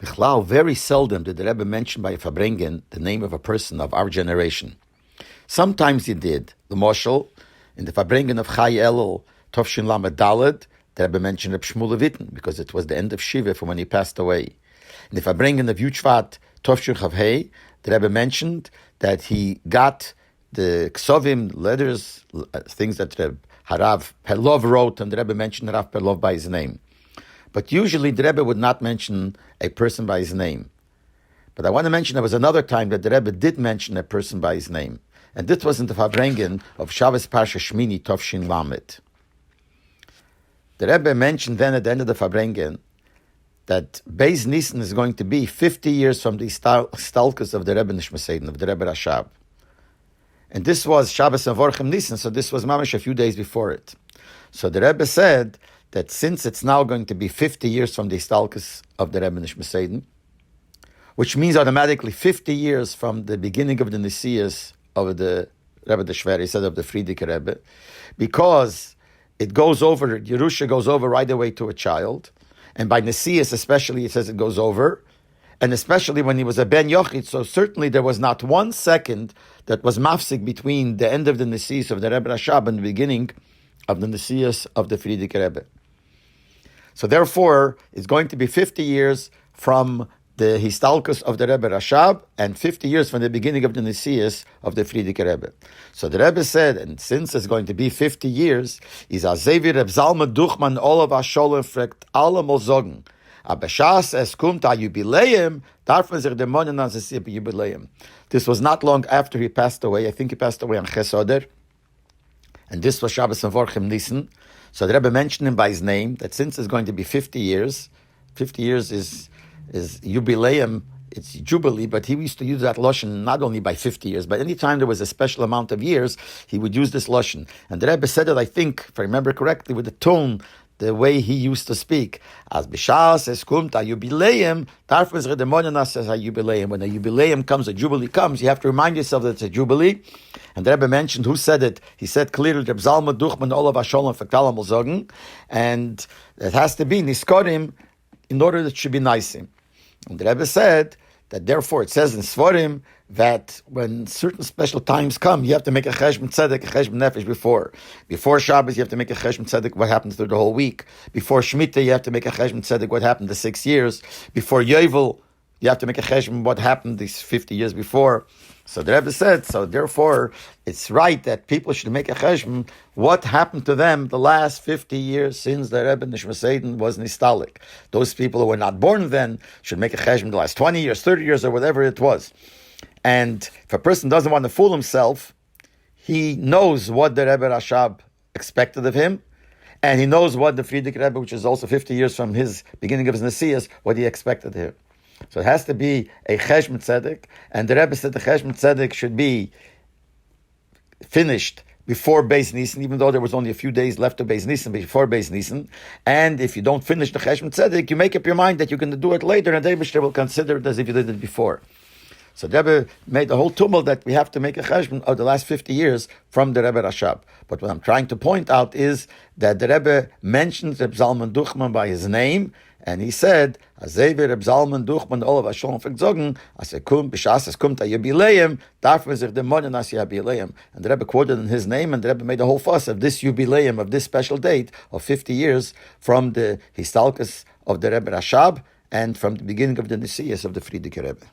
Bichlal, very seldom did the Rebbe mention by a Farbrengen the name of a person of our generation. Sometimes he did. The Moshel, in the Farbrengen of Chai Elul, Tovshin Lamed Daled, the Rebbe mentioned Reb Shmuel Levitten, because it was the end of Shiva from when he passed away. In the Farbrengen of Yuchvat, Tovshin Chav Hei, the Rebbe mentioned that he got the Ksovim, letters, things that Harav Perlov wrote, and the Rebbe mentioned Harav Perlov by his name. But usually the Rebbe would not mention a person by his name. But I want to mention there was another time that the Rebbe did mention a person by his name. And this was in the Farbrengen of Shabbos Parsha Shmini Tovshin Lamed. The Rebbe mentioned then at the end of the Farbrengen that Beis Nisan is going to be 50 years from the stalkus of the Rebbe Nishmaseiden, of the Rebbe Rashab. And this was Shabbos and Vorchem Nisan, so this was mamash a few days before it. So the Rebbe said that since it's now going to be 50 years from the stalkus of the Rebbe Nishmaseiden, which means automatically 50 years from the beginning of the Nisias of the Rebbe de Shver, he said of the Friedrich Rebbe, because it goes over, Yerusha goes over right away to a child, and by Nisias especially it says it goes over, and especially when he was a Ben Yochid, so certainly there was not 1 second that was mafsik between the end of the Nisias of the Rebbe Rashab and the beginning of the Nisias of the Friedrich Rebbe. So therefore, it's going to be 50 years from the Histalkus of the Rebbe Rashab and 50 years from the beginning of the Nisias of the Friedrich Rebbe. So the Rebbe said, and since it's going to be 50 years, is Azevi Reb Zalman Duchman Olav Asholem fragt alle mal sagen, aber Schas es kommt a Jubileum, darf man sich der Monen an sich Jubileum. This was not long after he passed away. I think he passed away on Chesoder. And this was Shabbos and Vorchem Nisan. So the Rebbe mentioned him by his name, that since it's going to be 50 years, 50 years is Jubileum, it's Jubilee, but he used to use that Lashon not only by 50 years, but any time there was a special amount of years, he would use this Lashon. And the Rebbe said it, I think, if I remember correctly, with the tone, the way he used to speak. As b'shas es kumt a Jubileum, darf es redemonenas as a Jubileum. When a Jubileum comes, a Jubilee comes, you have to remind yourself that it's a Jubilee. And the Rebbe mentioned who said it. He said clearly, Reb Zalman Duchman Olav Asholem Fektalam Zogen, and it has to be Niskorim in order that it should be Naisim. And the Rebbe said that therefore it says in Svarim that when certain special times come, you have to make a cheshbon tzedek, a cheshbon nefesh before. Before Shabbos, you have to make a cheshbon tzedek, what happened through the whole week. Before Shemitah, you have to make a cheshbon tzedek, what happened the 6 years. Before Yovel, you have to make a cheshbon, what happened these 50 years before. So the Rebbe said, so therefore, it's right that people should make a cheshbon, what happened to them the last 50 years since the Rebbe Nishmaseiden was nistalik. Those people who were not born then should make a cheshbon the last 20 years, 30 years, or whatever it was. And if a person doesn't want to fool himself, he knows what the Rebbe Rashab expected of him, and he knows what the Friedrich Rebbe, which is also 50 years from his beginning of his Nesias, what he expected of him. So it has to be a cheshbon tzedek, and the Rebbe said the cheshbon tzedek should be finished before Beis Nisan, even though there was only a few days left of Beis Nisan, before Beis Nisan. And if you don't finish the cheshbon tzedek, you make up your mind that you're going to do it later, and the Rebbe will consider it as if you did it before. So the Rebbe made the whole tumult that we have to make a cheshbon of the last 50 years from the Rebbe Rashab. But what I'm trying to point out is that the Rebbe mentions Reb Zalman Duchman by his name, and he said, Azevi Reb Zalman Duchman Olav Asholem Fekzogen, as b'shas es kumt a Jubileum, darf man sich dem Monen as Jubileum. And the Rebbe quoted in his name, and the Rebbe made a whole fuss of this Jubileum, of this special date of 50 years from the Histalkus of the Rebbe Rashab and from the beginning of the Nisias of the Friedrich Rebbe.